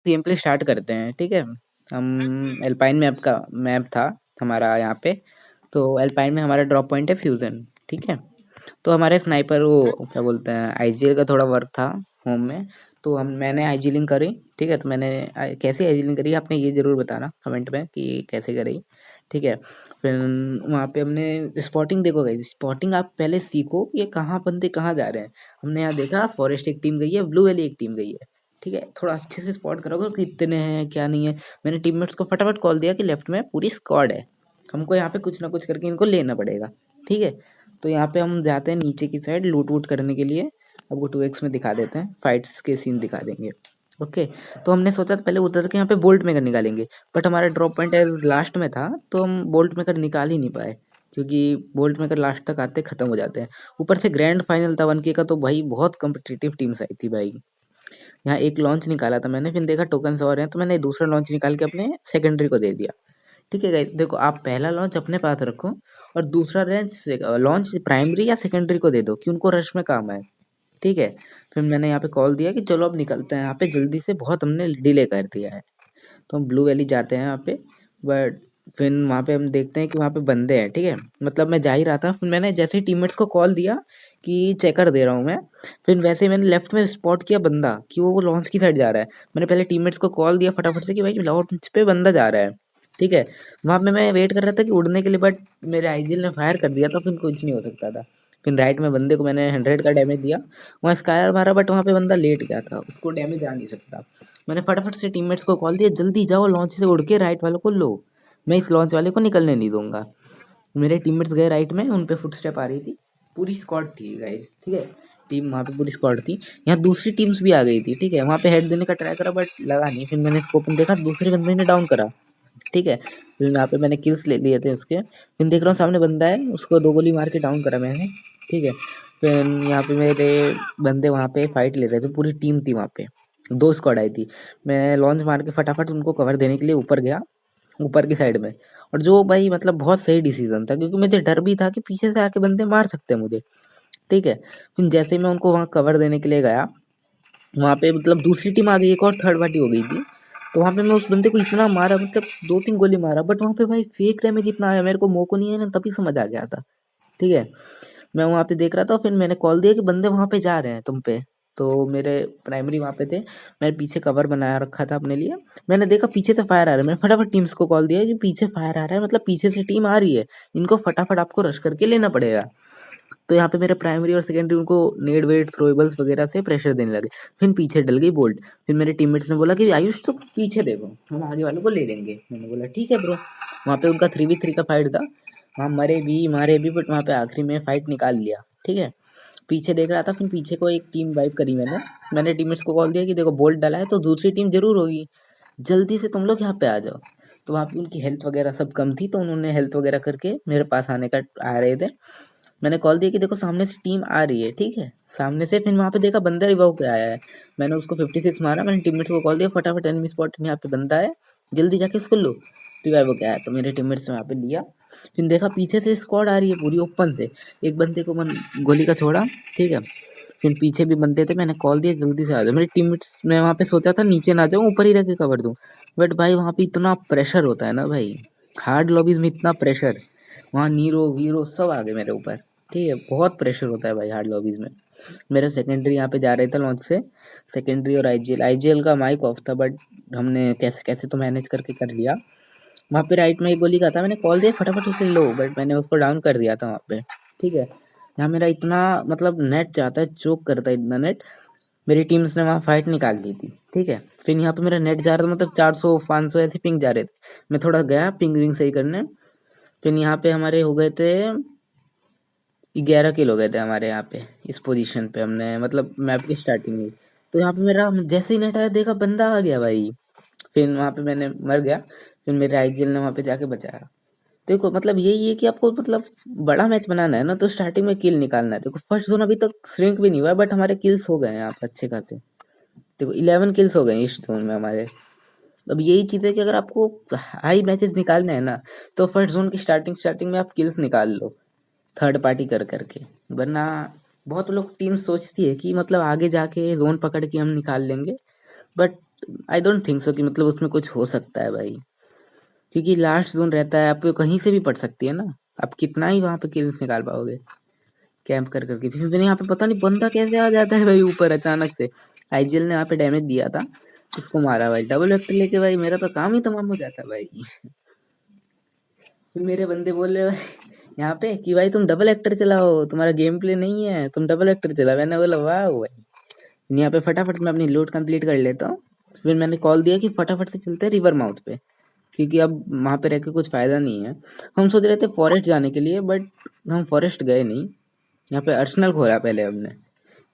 Game play start करते हैं। ठीक है, हम एल्पाइन मैप का मैप था हमारा यहाँ पे। तो एल्पाइन में हमारा ड्रॉप पॉइंट है फ्यूजन। ठीक है, तो हमारे स्नाइपर वो क्या बोलते हैं आईजीएल का थोड़ा वर्क था होम में। तो मैंने आईजीलिंग करी। ठीक है, तो मैंने कैसे आईजीलिंग करी आपने ये जरूर बताना कमेंट में कि कैसे करी। ठीक है, फिर वहाँ पे हमने स्पॉटिंग देखो गई। स्पॉटिंग आप पहले सीखो ये कहाँ बंदे कहाँ जा रहे हैं। हमने यहाँ देखा फॉरेस्ट एक टीम गई है, ब्लू वैली एक टीम गई है। ठीक है, थोड़ा अच्छे से स्पॉट करोगे कितने हैं क्या नहीं है। मैंने टीममेट्स को फटाफट कॉल दिया कि लेफ्ट में पूरी स्क्वाड है, हमको यहाँ पे कुछ ना कुछ करके इनको लेना पड़ेगा। ठीक है, तो यहाँ पे हम जाते हैं नीचे की साइड लूट वूट करने के लिए। आपको 2x में दिखा देते हैं, फाइट्स के सीन दिखा देंगे। ओके, तो हमने सोचा था पहले उतर के यहाँ पे बोल्ट मेकर निकालेंगे, बट हमारा ड्रॉप पॉइंट लास्ट में था तो हम बोल्ट मेकर निकाल ही नहीं पाए, क्योंकि बोल्ट मेकर लास्ट तक आते खत्म हो जाते हैं। ऊपर से ग्रैंड फाइनल था 1K का, तो भाई बहुत कम्पिटिटिव टीम्स आई थी भाई। यहाँ एक लॉन्च निकाला था मैंने, फिर देखा टोकन्स और हैं तो मैंने दूसरा लॉन्च निकाल के अपने सेकेंडरी को दे दिया। ठीक है गाइस, देखो आप पहला लॉन्च अपने पास रखो और दूसरा लॉन्च प्राइमरी या सेकेंडरी को दे दो कि उनको रश में काम आए। ठीक है, फिर मैंने यहाँ पे कॉल दिया कि चलो अब निकलते हैं यहाँ पे जल्दी से, बहुत हमने डिले कर दिया है। तो हम ब्लू वैली जाते हैं यहाँ पे। बट फिर वहाँ पे हम देखते हैं कि वहाँ पे बंदे हैं। ठीक है, मतलब मैं जा ही रहा था, फिर मैंने जैसे ही टीममेट्स को कॉल दिया कि चेकर दे रहा हूँ मैं, फिर वैसे ही मैंने लेफ्ट में स्पॉट किया बंदा कि वो लॉन्च की साइड जा रहा है। मैंने पहले टीममेट्स को कॉल दिया फटाफट से कि भाई लॉन्च पे बंदा जा रहा है। ठीक है, वहाँ पे मैं वेट कर रहा था कि उड़ने के लिए, बट मेरे आईजीएल ने फायर कर दिया तो फिर कुछ नहीं हो सकता था। फिर राइट में बंदे को मैंने 100 का डैमेज दिया, वहाँ स्कायर मारा बट वहाँ पे बंदा लेट गया था, उसको डैमेज आ नहीं सकता। मैंने फटाफट से टीममेट्स को कॉल दिया जल्दी जाओ लॉन्च से उड़ के राइट वालों को लो, मैं इस लॉन्च वाले को निकलने नहीं दूंगा। मेरे टीममेट्स गए राइट में, उन पे फुटस्टेप आ रही थी, पूरी स्क्वाड थी गाइस। ठीक है, टीम वहाँ पे पूरी स्क्वाड थी। यहाँ दूसरी टीम्स भी आ गई थी। ठीक है, वहाँ पे हेड देने का ट्राई करा बट लगा नहीं, फिर मैंने स्कोप में देखा दूसरे बंदे ने डाउन करा। ठीक है, फिर यहाँ पे मैंने किल्स ले लिए थे उसके। फिर देख रहा हूँ सामने बंदा है, उसको 2 गोली मार के डाउन करा मैंने। ठीक है, फिर यहाँ पे मेरे बंदे वहाँ पे फाइट ले रहे थे, पूरी टीम थी वहाँ पे, 2 स्क्वाड आई थी। मैं लॉन्च मार के फटाफट उनको कवर देने के लिए ऊपर गया, ऊपर की साइड में। और जो भाई मतलब बहुत सही डिसीजन था, क्योंकि मुझे डर भी था कि पीछे से आके बंदे मार सकते हैं मुझे। ठीक है, फिर जैसे ही मैं उनको वहाँ कवर देने के लिए गया, वहाँ पे मतलब दूसरी टीम आ गई, एक और थर्ड पार्टी हो गई थी। तो वहाँ पे मैं उस बंदे को इतना मारा, मतलब 2-3 गोली मारा, बट वहाँ पे भाई फेक डैमेज इतना आया, मेरे को मोको नहीं है ना, तभी समझ आ गया था। ठीक है, मैं वहाँ पे देख रहा था, फिर मैंने कॉल दिया कि बंदे वहाँ पे जा रहे हैं तुम पे। तो मेरे प्राइमरी वहाँ पे थे, मैंने पीछे कवर बनाया रखा था अपने लिए। मैंने देखा पीछे से फायर आ रहा है, मैंने फटाफट टीम्स को कॉल दिया कि पीछे फायर आ रहा है, मतलब पीछे से टीम आ रही है, इनको फटाफट आपको रश करके लेना पड़ेगा। तो यहाँ पे मेरे प्राइमरी और सेकेंडरी उनको नेड वेट थ्रोएबल्स वगैरह से प्रेशर देने लगे। फिर पीछे डल गई बोल्ट। फिर मेरे टीममेट्स ने बोला कि आयुष तो पीछे देखो, हम आगे वालों को ले लेंगे। मैंने बोला ठीक है ब्रो। वहाँ पे उनका 3v3 का फाइट था, वहाँ मरे भी मारे भी, बट वहाँ पे आखिरी में फाइट निकाल लिया। ठीक है, पीछे देख रहा था, फिर पीछे को एक टीम वाइप करी मैंने टीममेट्स को कॉल दिया कि देखो बोल्ट डाला है तो दूसरी टीम जरूर होगी, जल्दी से तुम लोग यहाँ पे आ जाओ। तो वहाँ पे उनकी हेल्थ वगैरह सब कम थी, तो उन्होंने हेल्थ वगैरह करके मेरे पास आने का आ रहे थे। मैंने कॉल दिया कि देखो सामने से टीम आ रही है। ठीक है, सामने से। फिर वहाँ पे देखा बंदा रिवाइव पे आया है, मैंने उसको 56 मारा। मैंने टीममेट्स को कॉल दिया फटाफट एनिमी स्पॉट यहाँ पे बंदा है, जल्दी जाके इसको लो। रिवाइव हो गया है, तो मेरे टीममेट्स ने वहाँ पे लिया। फिर देखा पीछे से स्क्वाड आ रही है पूरी ओपन से, एक बंदे को मन गोली का छोड़ा। ठीक है, फिर पीछे भी बंदे थे, मैंने कॉल दिया जल्दी से आ जाओ। मेरे टीममेट्स, मैं वहाँ पे सोचा था नीचे ना जाऊँ, ऊपर ही रह के कवर दूँ, बट भाई वहाँ पे इतना प्रेशर होता है ना भाई, हार्ड लॉबीज में इतना प्रेशर, वहाँ नीरो वीरो सब आ गए मेरे ऊपर। ठीक है, बहुत प्रेशर होता है भाई हार्ड लॉबीज में। मेरे सेकेंडरी यहाँ पे जा रहे थे लॉन्च से, सेकेंडरी और आईजीएल का माइक ऑफ था, बट हमने कैसे कैसे तो मैनेज करके कर लिया। वहाँ पे राइट में एक गोली का था, मैंने कॉल दिया फटाफट उसे लो, बट मैंने उसको डाउन कर दिया था वहाँ पे। ठीक है, यहाँ मेरा इतना मतलब नेट जाता है, चोक करता है इतना नेट, मेरी टीम्स ने वहाँ फाइट निकाल ली थी। ठीक है, फिर यहाँ पे मेरा नेट जा रहा था, मतलब 400-500 ऐसे पिंग जा रहे थे। मैं थोड़ा गया पिंग विंग सही करने, फिर यहाँ पे हमारे हो गए थे 11 किल हो गए थे हमारे यहाँ पे इस पोजीशन पे, हमने मतलब मैप की स्टार्टिंग में। तो यहाँ पे मेरा जैसे ही नेट आया देखा बंदा आ गया भाई, फिर वहाँ पे मैंने मर गया। फिर मेरे आईजीएल ने वहाँ पे जाके बचाया। देखो मतलब यही है कि आपको मतलब बड़ा मैच बनाना है ना, तो स्टार्टिंग में किल निकालना है। देखो फर्स्ट जोन अभी तक श्रिंक भी नहीं हुआ है, बट हमारे किल्स हो गए हैं यहाँ पे अच्छे खासे। देखो 11 किल्स हो गए हैं इस जोन में हमारे। अब यही चीज़ है कि अगर आपको हाई मैचेस निकालने हैं ना, तो फर्स्ट जोन की स्टार्टिंग में आप किल्स निकाल लो थर्ड पार्टी कर करके। वरना बहुत लोग टीम सोचती है कि मतलब आगे जाके जोन पकड़ के हम निकाल लेंगे, but I don't think so कि मतलब उसमें कुछ हो सकता है भाई, क्योंकि लास्ट जोन रहता है, आपको कहीं से भी पड़ सकती है ना, आप कितना ही वहाँ पे किल्स निकाल पाओगे कैंप कर करके। फिर यहाँ पे पता नहीं बंदा कैसे आ जाता है भाई ऊपर अचानक से। आईजीएल ने यहाँ पे डैमेज दिया था, उसको मारा भाई डबल वेक्टर लेके, भाई मेरा तो काम ही तमाम हो जाता भाई। फिर मेरे बंदे बोल रहे भाई यहाँ पे कि भाई तुम डबल एक्टर चलाओ, तुम्हारा गेम प्ले नहीं है, तुम डबल एक्टर चला। मैंने बोला वाह भाई, यहाँ पे फटाफट मैं अपनी लूट कंप्लीट कर लेता हूँ। फिर मैंने कॉल दिया कि फटाफट से चलते हैं रिवर माउथ पे, क्योंकि अब वहाँ पे रह के कुछ फायदा नहीं है। हम सोच रहे थे फॉरेस्ट जाने के लिए, बट हम फॉरेस्ट गए नहीं। यहाँ पे अर्सनल खोला पहले हमने।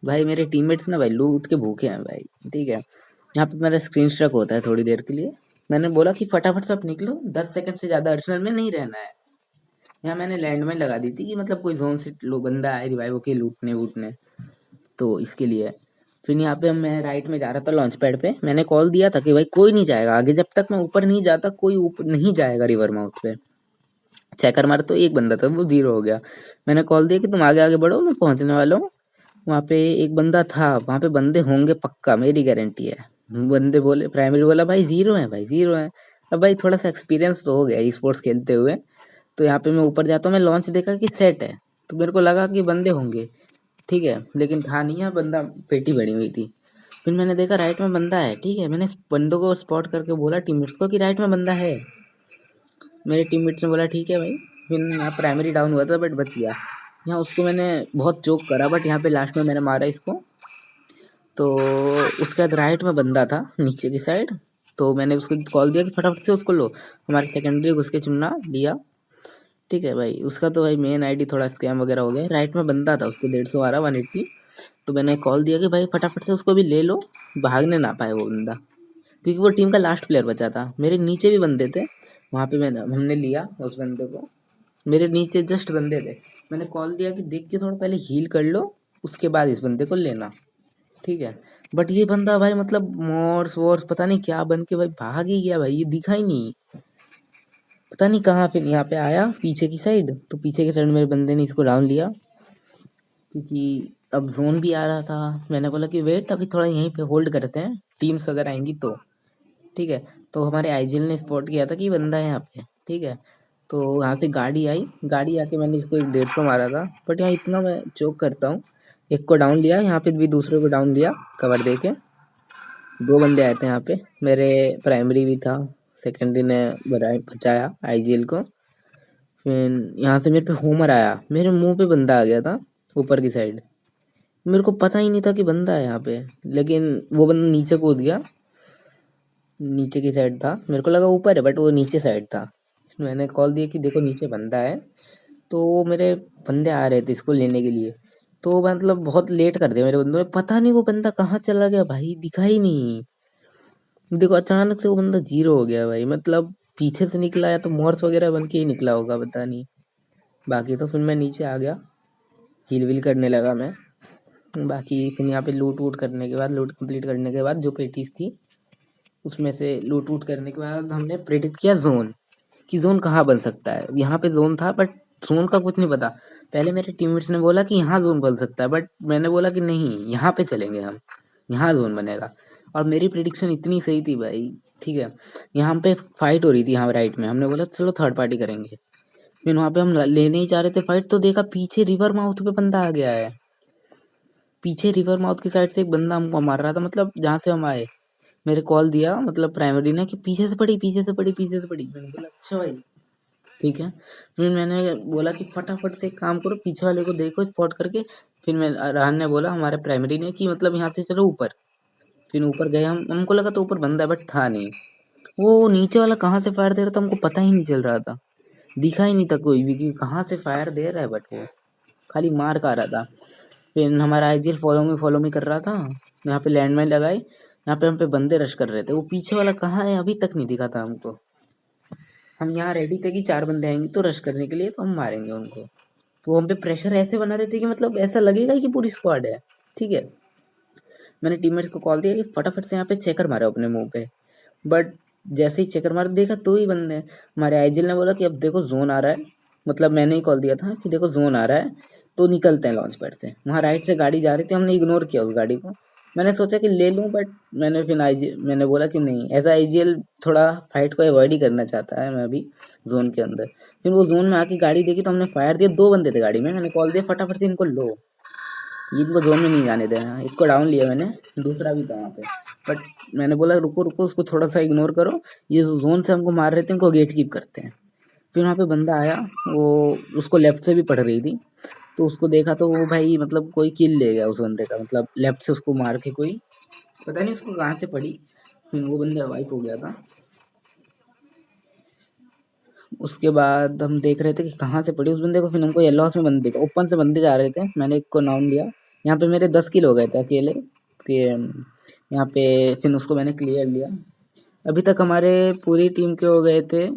भाई मेरे टीममेट्स ना भाई लूट के भूखे हैं भाई, ठीक है। यहाँ पे मेरा स्क्रीन स्ट्रक होता है थोड़ी देर के लिए। मैंने बोला कि फटाफट से आप निकलो, 10 सेकंड से ज्यादा अर्सनल में नहीं रहना है। यहाँ मैंने लैंडमाइन लगा दी थी कि मतलब कोई जोन से लो बंदा आए रिवाइव के लूटने वूटने, तो इसके लिए। फिर यहाँ पे मैं राइट में जा रहा था लॉन्च पैड पे, मैंने कॉल दिया था कि भाई कोई नहीं जाएगा आगे, जब तक मैं ऊपर नहीं जाता कोई ऊपर नहीं जाएगा रिवर माउथ पे। चेकर मारा तो एक बंदा था, वो 0 हो गया। मैंने कॉल दिया कि तुम आगे आगे बढ़ो, मैं पहुंचने वाला हूँ। वहाँ पे एक बंदा था, वहाँ पे बंदे होंगे पक्का, मेरी गारंटी है। बंदे बोले, प्राइमरी बोला भाई 0 है, भाई 0 है। अब भाई थोड़ा सा एक्सपीरियंस तो हो गया ई स्पोर्ट्स खेलते हुए, तो यहाँ पे मैं ऊपर जाता हूँ, मैं लॉन्च देखा कि सेट है, तो मेरे को लगा कि बंदे होंगे, ठीक है, लेकिन था नहीं है, बंदा पेटी बनी हुई थी। फिर मैंने देखा राइट में बंदा है, ठीक है, मैंने बंदों को स्पॉट करके बोला टीममेट्स को कि राइट में बंदा है। मेरे टीममेट्स ने बोला ठीक है भाई। फिर यहाँ प्राइमरी डाउन हुआ था बट बच गया। यहाँ उसको मैंने बहुत चोक करा, बट यहाँ पे लास्ट में मैंने मारा इसको। तो उसके बाद राइट में बंदा था नीचे की साइड, तो मैंने उसको कॉल दिया कि फटाफट से उसको लो। हमारे सेकेंडरी घुस के चुनना लिया, ठीक है भाई। उसका तो भाई मेन आईडी थोड़ा स्कैम वगैरह हो गया। राइट में बंदा था, उसको 150 आ रहा 180, तो मैंने कॉल दिया कि भाई फटाफट से उसको भी ले लो, भागने ना पाए वो बंदा, क्योंकि वो टीम का लास्ट प्लेयर बचा था। मेरे नीचे भी बंदे थे, वहाँ पे मैंने हमने लिया उस बंदे को। मेरे नीचे जस्ट बंदे थे, मैंने कॉल दिया कि देख के थोड़ा पहले हील कर लो, उसके बाद इस बंदे को लेना, ठीक है। बट ये बंदा भाई मतलब मॉर्स वॉर्स पता नहीं क्या बन के भाई भाग ही गया भाई, ये दिखा ही नहीं, पता नहीं कहाँ। फिर यहाँ पे आया पीछे की साइड, तो पीछे की साइड मेरे बंदे ने इसको डाउन लिया, क्योंकि अब जोन भी आ रहा था। मैंने बोला कि वेट अभी थोड़ा यहीं पे होल्ड करते हैं, टीम्स अगर आएंगी तो, ठीक है। तो हमारे आईजीएल ने स्पॉट किया था कि बंदा है यहाँ पे, ठीक है। तो यहाँ से गाड़ी आई, गाड़ी आके मैंने इसको एक 150 मारा था, बट यहाँ इतना मैं चोक करता हूँ। एक को डाउन लिया, यहाँ पे भी दूसरे को डाउन लिया कवर दे के। 2 बंदे आए थे यहाँ पे, मेरे प्राइमरी भी था, सेकेंडरी ने बचाया आईजीएल को। फिर यहाँ से मेरे पे होमर आया, मेरे मुंह पे बंदा आ गया था ऊपर की साइड। मेरे को पता ही नहीं था कि बंदा है यहाँ पे, लेकिन वो बंदा नीचे कूद गया, नीचे की साइड था, मेरे को लगा ऊपर है बट वो नीचे साइड था। मैंने कॉल दिया कि देखो नीचे बंदा है, तो वो मेरे बंदे आ रहे थे इसको लेने के लिए, तो मतलब बहुत लेट कर दिया मेरे बंदों ने। पता नहीं वो बंदा कहाँ चला गया भाई, दिखा ही नहीं। देखो अचानक से वो बंदा 0 हो गया भाई, मतलब पीछे से निकला या तो मॉर्स वगैरह बन के ही निकला होगा, पता नहीं। बाकी तो फिर मैं नीचे आ गया, हील विल करने लगा मैं। बाकी फिर यहाँ पे लूट वूट करने के बाद, लूट कंप्लीट करने के बाद जो पेटीज थी उसमें से लूट वूट करने के बाद हमने प्रेडिक्ट किया जोन, कि जोन कहाँ बन सकता है। यहाँ पे जोन था बट जोन का कुछ नहीं पता। पहले मेरे टीममेट्स ने बोला कि यहाँ जोन बन सकता है, बट मैंने बोला कि नहीं, यहाँ पे चलेंगे हम, यहाँ जोन बनेगा। और मेरी प्रिडिक्शन इतनी सही थी भाई, ठीक है। यहाँ पे फाइट हो रही थी यहाँ राइट में, हमने बोला चलो थर्ड पार्टी करेंगे। फिर वहाँ पे हम लेने ही जा रहे थे फाइट, तो देखा पीछे रिवर माउथ पे बंदा आ गया है। पीछे रिवर माउथ की साइड से एक बंदा हमको मार रहा था, मतलब जहाँ से हम आए। मेरे कॉल दिया मतलब प्राइमरी ने कि पीछे से पड़ी, पीछे से पड़ी, पीछे से पड़ी। मैंने बोला अच्छा भाई, ठीक है। फिर मैंने बोला कि फटाफट से एक काम करो, पीछे वाले को देखो स्पॉट करके। फिर मैं राहन ने बोला हमारे प्राइमरी ने कि मतलब यहाँ से चलो ऊपर। फिर ऊपर गए हम, हमको लगा तो ऊपर बंदा है बट था नहीं। वो नीचे वाला कहाँ से फायर दे रहा था हमको पता ही नहीं चल रहा था, दिखा ही नहीं था कोई भी कि कहाँ से फायर दे रहा है, बट वो खाली मार का रहा था। फिर हमारा आईजीएल फॉलो मी कर रहा था, यहाँ पे लैंडमाइन लगाए, यहाँ पे हम पे बंदे रश कर रहे थे। वो पीछे वाला कहाँ है अभी तक नहीं दिखा था हमको। हम यहाँ रेडी थे कि 4 बंदे आएंगे तो रश करने के लिए, तो हम मारेंगे उनको। तो हम पे प्रेशर ऐसे बना रहे थे कि मतलब ऐसा लगेगा कि पूरी स्क्वाड है, ठीक है। मैंने टीममेट्स को कॉल दिया कि फटाफट से यहाँ पे चेकर मारो अपने मुंह पे, बट जैसे ही चेकर मार देखा 2 ही बंदे हैं। हमारे आईजीएल ने बोला कि अब देखो जोन आ रहा है, मतलब मैंने ही कॉल दिया था कि देखो जोन आ रहा है, तो निकलते हैं लॉन्च पैड से। वहाँ राइट से गाड़ी जा रही थी, हमने इग्नोर किया उस गाड़ी को, मैंने सोचा कि ले लूँ, बट मैंने बोला कि नहीं, ऐसा आईजीएल थोड़ा फाइट को अवॉइड ही करना चाहता है मैं अभी जोन के अंदर। फिर वो जोन में आके गाड़ी देखी तो हमने फायर दिया, 2 बंदे थे गाड़ी में, मैंने कॉल दिया फटाफट से इनको लो, ये इनको जोन में नहीं जाने देना। एक को डाउन लिया मैंने, दूसरा भी था वहाँ पे, बट मैंने बोला रुको रुको, उसको थोड़ा सा इग्नोर करो, ये जो जोन से हमको मार रहे थे इनको गेट कीप करते हैं। फिर वहाँ पे बंदा आया, वो उसको लेफ्ट से भी पड़ रही थी, तो उसको देखा तो वो भाई मतलब कोई किल ले गया उस बंदे का, मतलब लेफ्ट से उसको मार के कोई, पता नहीं उसको कहाँ से पड़ी, फिर वो बंदा वाइप हो गया था। उसके बाद हम देख रहे थे कि कहाँ से पड़ी उस बंदे को, फिर हमको येलो हाउस में बंदे दिखा, ओपन से बंदे जा रहे थे, मैंने एक को नाउन लिया। यहाँ पे मेरे 10 किल हो गए थे अकेले कि यहाँ पे, फिर उसको मैंने क्लियर लिया। अभी तक हमारे पूरी टीम के हो गए थे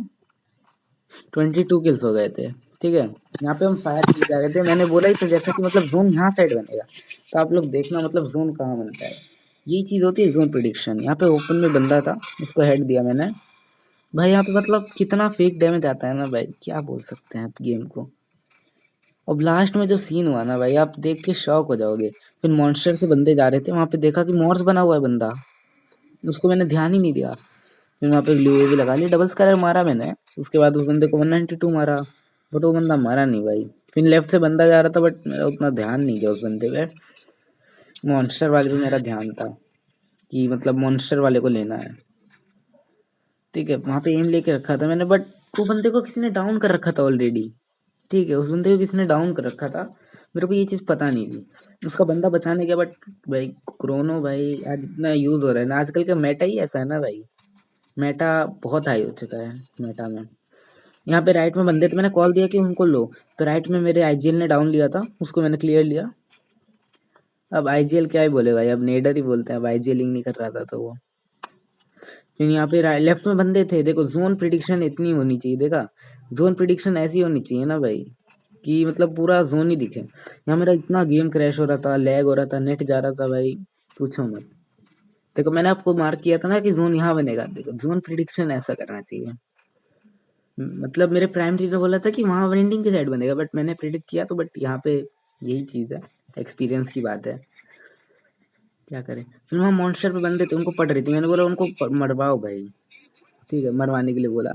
22 किल्स हो गए थे, ठीक है। यहाँ पे हम फायर किल जा रहे थे, मैंने बोला ही था जैसा कि मतलब जोन यहाँ साइड बनेगा, तो आप लोग देखना मतलब जोन कहाँ बनता है, यही चीज़ होती है जोन प्रिडिक्शन। यहाँ पे ओपन में बंदा था, उसको हेड दिया मैंने। भाई यहाँ पे मतलब कितना फेक डैमेज आता है ना भाई, क्या बोल सकते हैं आप गेम को। अब लास्ट में जो सीन हुआ ना भाई, आप देख के शॉक हो जाओगे। फिर मॉन्स्टर से बंदे जा रहे थे, वहाँ पे देखा कि मॉर्स बना हुआ है बंदा, उसको मैंने ध्यान ही नहीं दिया। फिर वहाँ पे ग्लू भी लगा ली, डबल स्कैलर मारा मैंने। उसके बाद उस बंदे को 192 मारा, बट वो बंदा मारा नहीं भाई। फिर लेफ्ट से बंदा जा रहा था, बट मेरा उतना ध्यान नहीं गया उस बंदे पे। मॉन्स्टर वाले पे मेरा ध्यान था कि मतलब मॉन्स्टर वाले को लेना है, ठीक है। वहाँ पे एम लेके रखा था मैंने, बट वो बंदे को किसी ने डाउन कर रखा था ऑलरेडी, ठीक है। उस बंदे को किसी ने डाउन कर रखा था, मेरे को ये चीज़ पता नहीं थी। उसका बंदा बचाने गया, बट भाई क्रोनो भाई आज इतना यूज़ हो रहा है ना, आजकल का मेटा ही ऐसा है ना भाई, मेटा बहुत हाई हो चुका है मेटा में। यहाँ पे राइट में बंदे थे, मैंने कॉल दिया कि उनको लो, तो राइट में मेरे आईजीएल ने डाउन लिया था, उसको मैंने क्लियर लिया। अब आईजीएल क्या ही बोले भाई, अब नेडर ही बोलते हैं, अब आईजीएलिंग नहीं कर रहा था तो वो। फिर यहाँ पे लेफ्ट में बंदे थे, देखो जोन प्रिडिक्शन इतनी होनी चाहिए, देखा जोन प्रिडिक्शन ऐसी होनी चाहिए ना भाई कि मतलब पूरा जोन ही दिखे। यहाँ मेरा इतना गेम क्रैश हो रहा था, लैग हो रहा था, नेट जा रहा था भाई, पूछो मत। देखो मैंने आपको मार्क किया था ना कि जोन यहाँ बनेगा, देखो जोन प्रिडिक्शन ऐसा करना चाहिए। मतलब मेरे प्राइम टीम ने बोला था कि वहाँ वेंडिंग की साइड बनेगा, बट मैंने प्रिडिक्ट किया तो, बट यहाँ पे यही चीज़ है, एक्सपीरियंस की बात है, क्या करें। फिर वहाँ मॉन्स्टर पे बंदे थे, उनको पड़ रही थी, मैंने बोला उनको मरवाओ भाई, ठीक है, मरवाने के लिए बोला।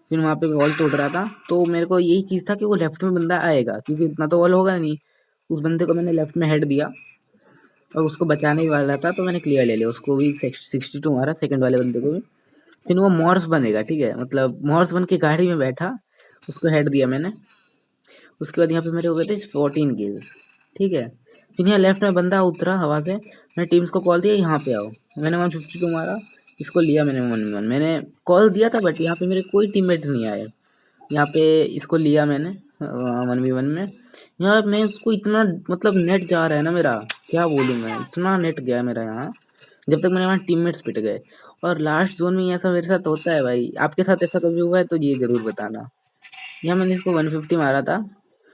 फिर वहाँ पे वॉल तोड़ रहा था, तो मेरे को यही चीज़ था कि वो लेफ्ट में बंदा आएगा, क्योंकि इतना तो वॉल होगा नहीं। उस बंदे को मैंने लेफ्ट में हेड दिया और उसको बचाने ही वाला था, तो मैंने क्लियर ले लिया, उसको भी 62 मारा, सेकंड वाले बंदे को भी। फिर वो मॉर्स बनेगा, ठीक है, मतलब मॉर्स बन के गाड़ी में बैठा, उसको हेड दिया मैंने। उसके बाद यहाँ पे मेरे हो गए थे 14 किल्स, ठीक है। फिर यहाँ लेफ्ट में बंदा उतरा हवा से, मैंने टीम्स को कॉल दिया यहाँ पे आओ, मैंने 152 मारा, इसको लिया मैंने 1v1, मैंने कॉल दिया था, बट यहाँ पे मेरे कोई टीममेट नहीं आए। यहाँ पे इसको लिया मैंने 1v1 में। यहाँ मैं उसको इतना मतलब नेट जा रहा है ना मेरा, क्या बोलूँ मैं, इतना नेट गया मेरा यहाँ, जब तक मेरे वहाँ टीममेट्स पिट गए। और लास्ट जोन में ऐसा मेरे साथ होता है भाई, आपके साथ ऐसा कभी हुआ है तो ये जरूर बताना। यहाँ मैंने इसको 150 मारा था,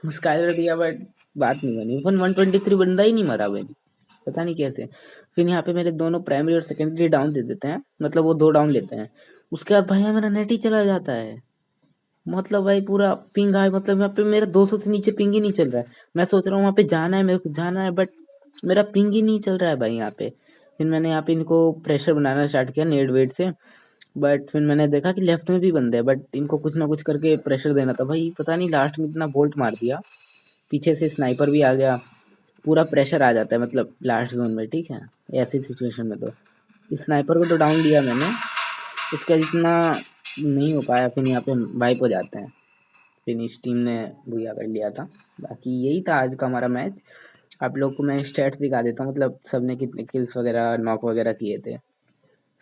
स्काइलर दिया, बट बात नहीं बनी। 123 बंदा ही नहीं मरा भाई, पता नहीं कैसे। फिर यहाँ पे मेरे दोनों प्राइमरी और सेकेंडरी डाउन दे देते हैं, मतलब वो 2 डाउन लेते हैं। उसके बाद भाई यहाँ मेरा नेट ही चला जाता है, मतलब भाई पूरा पिंग आए, मतलब यहाँ पे मेरा 200 से नीचे पिंग ही नहीं चल रहा है। मैं सोच रहा हूँ वहाँ पे जाना है, मेरे को जाना है, बट मेरा पिंग ही नहीं चल रहा है भाई यहाँ पे। फिर मैंने यहाँ पे इनको प्रेशर बनाना स्टार्ट किया नेट वेट से, बट फिर मैंने देखा कि लेफ्ट में भी बंदे हैं, बट इनको कुछ ना कुछ करके प्रेशर देना था भाई, पता नहीं लास्ट में इतना बोल्ट मार दिया, पीछे से स्नाइपर भी आ गया, पूरा प्रेशर आ जाता है मतलब लास्ट जोन में, ठीक है। ऐसी सिचुएशन में तो इस स्नाइपर को तो डाउन लिया मैंने, उसका इतना नहीं हो पाया, फिर यहाँ पे वाइप हो जाते हैं। फिर इस टीम ने भूया कर लिया था। बाकी यही था आज का हमारा मैच। आप लोग को मैं स्टैट्स दिखा देता हूँ, मतलब सबने कितने किल्स वगैरह नॉक वगैरह किए थे।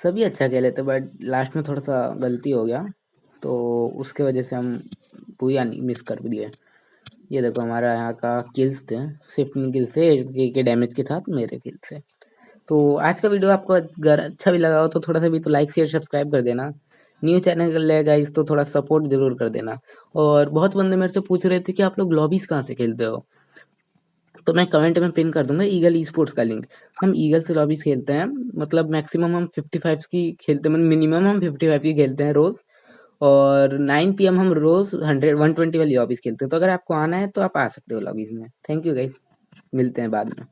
सभी अच्छा खेले थे, बट लास्ट में थोड़ा सा गलती हो गया, तो उसके वजह से हम भूया नहीं मिस कर दिए। ये देखो हमारा यहाँ का किल्स थे, 15 किल्स थे, 8 के डैमेज के साथ मेरे किल थे। तो आज का वीडियो आपको अगर अच्छा भी लगा हो तो थोड़ा सा भी तो लाइक शेयर सब्सक्राइब कर देना। न्यू चैनल है गाइस, तो थोड़ा सपोर्ट जरूर कर देना। और बहुत बंदे मेरे से पूछ रहे थे कि आप लोग लॉबीज कहाँ से खेलते हो, तो मैं कमेंट में पिन कर दूंगा ईगल ई स्पोर्ट्स का लिंक। हम ईगल से लॉबीज खेलते हैं, मतलब मैक्सिमम हम 55 की खेलते हैं, मिनिमम हम 55 की खेलते हैं रोज। और 9 PM हम रोज 120 वाली लॉबीज खेलते हैं, तो अगर आपको आना है तो आप आ सकते हो लॉबीज में। थैंक यू गाइस, मिलते हैं बाद में।